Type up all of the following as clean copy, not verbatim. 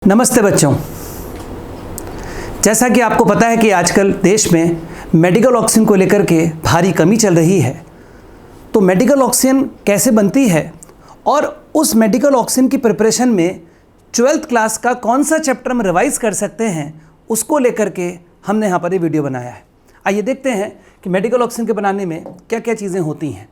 नमस्ते बच्चों। जैसा कि आपको पता है कि आजकल देश में मेडिकल ऑक्सीजन को लेकर के भारी कमी चल रही है। तो मेडिकल ऑक्सीजन कैसे बनती है और उस मेडिकल ऑक्सीजन की प्रिपरेशन में 12th क्लास का कौन सा चैप्टर हम रिवाइज कर सकते हैं, उसको लेकर के हमने यहाँ पर ये वीडियो बनाया है। आइए देखते हैं कि मेडिकल ऑक्सीजन के बनाने में क्या क्या चीज़ें होती हैं।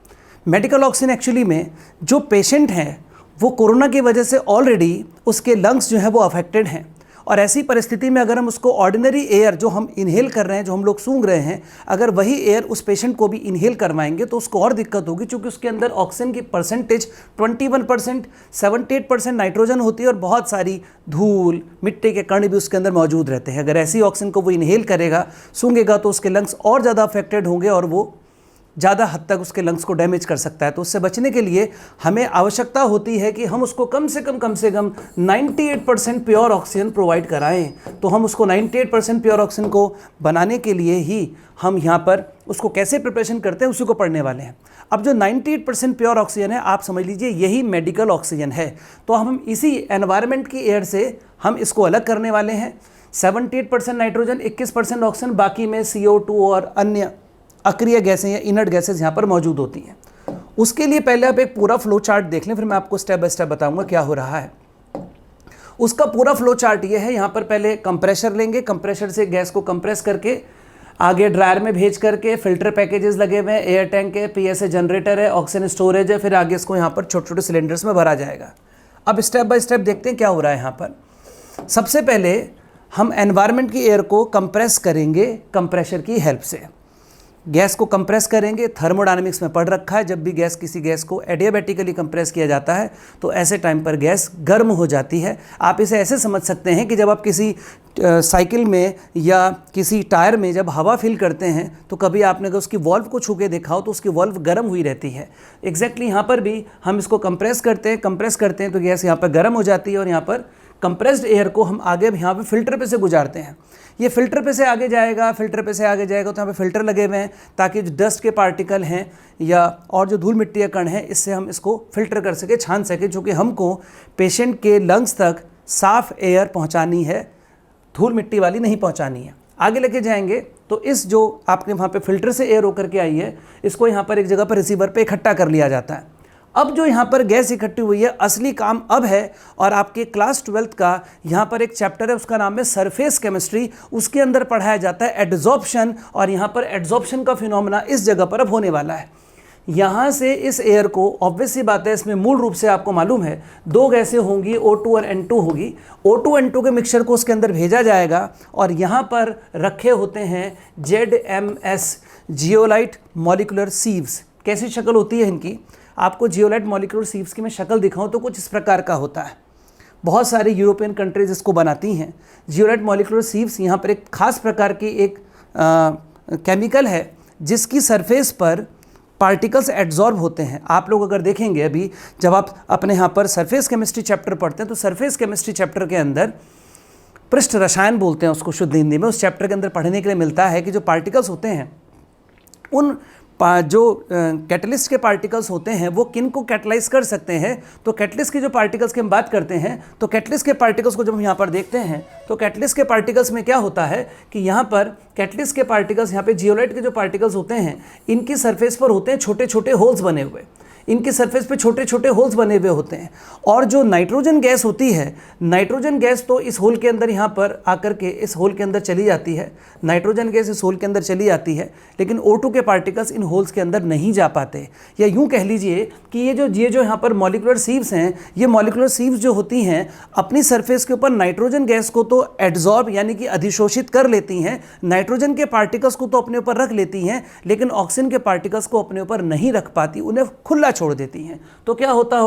मेडिकल ऑक्सीजन एक्चुअली में जो पेशेंट हैं वो कोरोना की वजह से ऑलरेडी उसके लंग्स जो है वो अफेक्टेड हैं, और ऐसी परिस्थिति में अगर हम उसको ऑर्डिनरी एयर जो हम इनहेल कर रहे हैं, जो हम लोग सूंघ रहे हैं, अगर वही एयर उस पेशेंट को भी इनहेल करवाएंगे तो उसको और दिक्कत होगी, क्योंकि उसके अंदर ऑक्सीजन की परसेंटेज 21%, 78% नाइट्रोजन होती है और बहुत सारी धूल मिट्टी के कण भी उसके अंदर मौजूद रहते हैं। अगर ऐसी ऑक्सीजन को वो इनहेल करेगा, सूंघेगा, तो उसके लंग्स और ज़्यादा अफेक्टेड होंगे और वो ज़्यादा हद तक उसके लंग्स को डैमेज कर सकता है। तो उससे बचने के लिए हमें आवश्यकता होती है कि हम उसको कम से कम 98% प्योर ऑक्सीजन प्रोवाइड कराएं। तो हम उसको 98% प्योर ऑक्सीजन को बनाने के लिए ही हम यहाँ पर उसको कैसे प्रिपरेशन करते हैं उसी को पढ़ने वाले हैं। अब जो 98% प्योर ऑक्सीजन है, आप समझ लीजिए यही मेडिकल ऑक्सीजन है। तो हम इसी एनवायरनमेंट की एयर से हम इसको अलग करने वाले हैं। 78% नाइट्रोजन, 21% ऑक्सीजन, बाकी में CO2 और अन्य अक्रिय गैसें या इनर्ट गैसेस यहाँ पर मौजूद होती हैं। उसके लिए पहले आप एक पूरा फ्लो चार्ट देख लें, फिर मैं आपको स्टेप बाय स्टेप बताऊंगा क्या हो रहा है। उसका पूरा फ्लो चार्ट ये है। यहाँ पर पहले कंप्रेशर लेंगे, कंप्रेशर से गैस को कंप्रेस करके आगे ड्रायर में भेज करके फिल्टर पैकेजेस लगे हुए हैं, एयर टैंक है, PSA जनरेटर है, ऑक्सीजन स्टोरेज है, फिर आगे इसको यहाँ पर छोटे छोटे सिलेंडर्स में भरा जाएगा। अब स्टेप बाय स्टेप देखते हैं क्या हो रहा है यहाँ पर। सबसे पहले हम एनवायरनमेंट की एयर को कंप्रेस करेंगे कंप्रेशर की हेल्प से। गैस को कंप्रेस करेंगे। थर्मोडायनामिक्स में पढ़ रखा है, जब भी किसी गैस को एडियाबैटिकली कंप्रेस किया जाता है तो ऐसे टाइम पर गैस गर्म हो जाती है। आप इसे ऐसे समझ सकते हैं कि जब आप किसी साइकिल में या किसी टायर में जब हवा फिल करते हैं तो कभी आपने अगर उसकी वॉल्व को छू के देखा हो तो उसकी वॉल्व गर्म हुई रहती है। एग्जैक्टली यहाँ पर भी हम इसको कंप्रेस करते हैं तो गैस यहाँ पर गर्म हो जाती है और यहाँ पर कंप्रेस्ड एयर को हम आगे यहाँ पे फिल्टर पे से गुजारते हैं। ये फिल्टर पे से आगे जाएगा, फिल्टर पे से आगे जाएगा, तो यहाँ पे फिल्टर लगे हुए हैं ताकि जो डस्ट के पार्टिकल हैं या और जो धूल मिट्टी के कण हैं, इससे हम इसको फिल्टर कर सके, छान सके, जो कि हमको पेशेंट के लंग्स तक साफ़ एयर पहुँचानी है, धूल मिट्टी वाली नहीं पहुँचानी है। आगे लेके जाएंगे तो इस जो आपके वहाँ पर फिल्टर से एयर होकर के आई है, इसको यहाँ पर एक जगह पर रिसीवर पर इकट्ठा कर लिया जाता है। अब जो यहाँ पर गैस इकट्ठी हुई है, असली काम अब है, और आपके क्लास 12th का यहाँ पर एक चैप्टर है, उसका नाम है सरफेस केमिस्ट्री। उसके अंदर पढ़ाया जाता है एड्जॉर्प्शन, और यहाँ पर एड्जॉर्प्शन का फिनोमेना इस जगह पर अब होने वाला है। यहाँ से इस एयर को, ऑब्वियस सी बात है, इसमें मूल रूप से आपको मालूम है दो गैसें होंगी, O2 और N2 होगी। O2 N2 के मिक्सचर को उसके अंदर भेजा जाएगा और यहाँ पर रखे होते हैं ZMS, जियोलाइट मॉलिक्यूलर सीव्स। कैसी शक्ल होती है इनकी? आपको जियोलाइट मॉलिक्यूलर सीव्स की मैं शक्ल दिखाऊं तो कुछ इस प्रकार का होता है। बहुत सारी यूरोपियन कंट्रीज इसको बनाती हैं। जियोलाइट मॉलिक्यूलर सीव्स यहाँ पर एक खास प्रकार की एक केमिकल है जिसकी सरफेस पर पार्टिकल्स एड्जॉर्ब होते हैं। आप लोग अगर देखेंगे अभी जब आप अपने यहाँ पर सरफेस केमिस्ट्री चैप्टर पढ़ते हैं तो सरफेस केमिस्ट्री चैप्टर के अंदर पृष्ठ रसायन बोलते हैं उसको शुद्ध हिंदी में, उस चैप्टर के अंदर पढ़ने के लिए मिलता है कि जो पार्टिकल्स होते हैं, उन जो कैटलिस्ट के पार्टिकल्स होते हैं वो किन को कैटलाइज कर सकते हैं। तो कैटलिस्ट के जो पार्टिकल्स की हम बात करते हैं तो कैटलिस्ट के पार्टिकल्स को जब हम यहाँ पर देखते हैं तो कैटलिस्ट के पार्टिकल्स में क्या होता है कि यहाँ पर कैटलिस्ट के पार्टिकल्स, यहाँ पे जियोलाइट के जो पार्टिकल्स होते हैं, इनकी सरफेस पर होते हैं छोटे छोटे होल्स बने हुए। इनकी सरफेस पे छोटे छोटे होल्स बने हुए होते हैं। और जो नाइट्रोजन गैस होती है, नाइट्रोजन गैस तो इस होल के अंदर यहाँ पर आकर के इस होल के अंदर चली जाती है। नाइट्रोजन गैस इस होल के अंदर चली जाती है, लेकिन O2 के पार्टिकल्स इन होल्स के अंदर नहीं जा पाते। या यूँ कह लीजिए कि ये जो यहाँ पर मॉलिक्यूलर सीव्स हैं, ये मॉलिक्यूलर सीव्स जो होती हैं अपनी सरफेस के ऊपर नाइट्रोजन गैस को तो एड्जॉर्ब यानी कि अधिशोषित कर लेती हैं, नाइट्रोजन के पार्टिकल्स को तो अपने ऊपर रख लेती हैं, लेकिन ऑक्सीजन के पार्टिकल्स को अपने ऊपर नहीं रख पाती, उन्हें खुला छोड़ देती हैं। तो क्या होता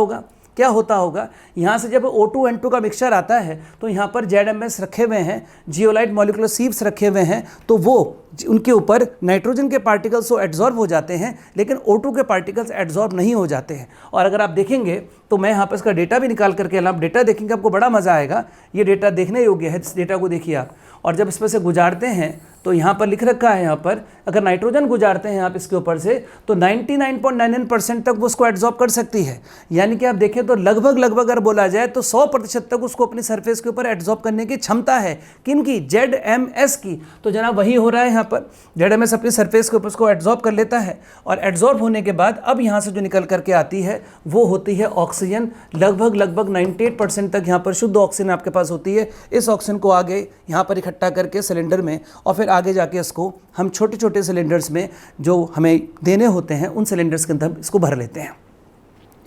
होगा यहाँ से जब O2 N2 का मिक्सचर आता है तो यहाँ पर ZMS रखे हुए हैं, जियोलाइट मॉलिक्यूलर सीव्स रखे हुए हैं, तो वो उनके ऊपर नाइट्रोजन के पार्टिकल्स तो एड्जॉर्ब हो जाते हैं, लेकिन O2 के पार्टिकल्स एड्जॉर्ब नहीं हो जाते हैं। और अगर आप देखेंगे तो मैं यहाँ पर इसका डेटा भी निकाल करके, आप डेटा देखेंगे आपको बड़ा मज़ा आएगा। ये डेटा देखने योग्य है, इस डेटा को देखिए आप। और जब इस पर से गुजारते हैं तो यहाँ पर लिख रखा है, यहाँ पर अगर नाइट्रोजन गुजारते हैं आप इसके ऊपर से तो 99.99% तक वो उसको एड्जॉर्ब कर सकती है। यानी कि आप देखें तो लगभग अगर बोला जाए तो 100% तक उसको अपनी सरफेस के ऊपर एड्जॉर्ब करने की क्षमता है। किनकी? ZMS की। तो जनाब वही हो रहा है यहाँ पर, ZMS अपनी सरफेस के ऊपर उसको एड्जॉर्ब कर लेता है, और एड्जॉर्ब होने के बाद अब यहाँ से जो निकल करके आती है वो होती है ऑक्सीजन। लगभग 98% तक यहाँ पर शुद्ध ऑक्सीजन आपके पास होती है। इस ऑक्सीजन को आगे यहाँ पर इकट्ठा करके सिलेंडर में, और फिर आगे जाके इसको हम छोटे छोटे सिलेंडर्स में जो हमें देने होते हैं उन सिलेंडर्स के अंदर इसको भर लेते हैं।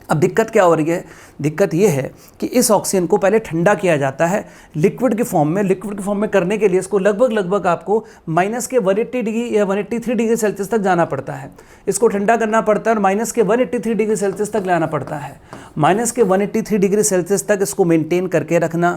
अब दिक्कत क्या हो रही है? दिक्कत ये है कि इस ऑक्सीजन को पहले ठंडा किया जाता है लिक्विड के फॉर्म में। लिक्विड के फॉर्म में करने के लिए इसको लगभग आपको -180 डिग्री या 183 डिग्री सेल्सियस तक जाना पड़ता है। इसको ठंडा करना पड़ता है और -183 डिग्री सेल्सियस तक लाना पड़ता है। -183 डिग्री सेल्सियस तक इसको मेंटेन करके रखना,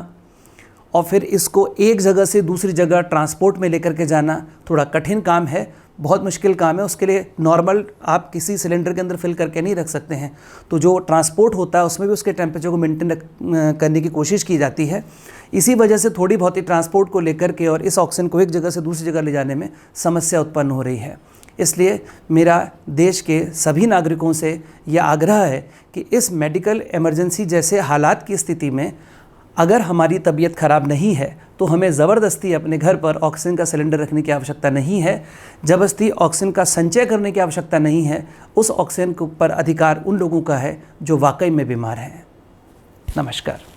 और फिर इसको एक जगह से दूसरी जगह ट्रांसपोर्ट में लेकर के जाना थोड़ा कठिन काम है, बहुत मुश्किल काम है। उसके लिए नॉर्मल आप किसी सिलेंडर के अंदर फिल करके नहीं रख सकते हैं, तो जो ट्रांसपोर्ट होता है उसमें भी उसके टेम्परेचर को मेंटेन करने की कोशिश की जाती है। इसी वजह से थोड़ी बहुत ही ट्रांसपोर्ट को लेकर के और इस ऑक्सीजन को एक जगह से दूसरी जगह ले जाने में समस्या उत्पन्न हो रही है। इसलिए मेरा देश के सभी नागरिकों से यह आग्रह है कि इस मेडिकल इमरजेंसी जैसे हालात की स्थिति में अगर हमारी तबीयत ख़राब नहीं है तो हमें ज़बरदस्ती अपने घर पर ऑक्सीजन का सिलेंडर रखने की आवश्यकता नहीं है। ज़बरदस्ती ऑक्सीजन का संचय करने की आवश्यकता नहीं है। उस ऑक्सीजन के ऊपर अधिकार उन लोगों का है जो वाकई में बीमार हैं। नमस्कार।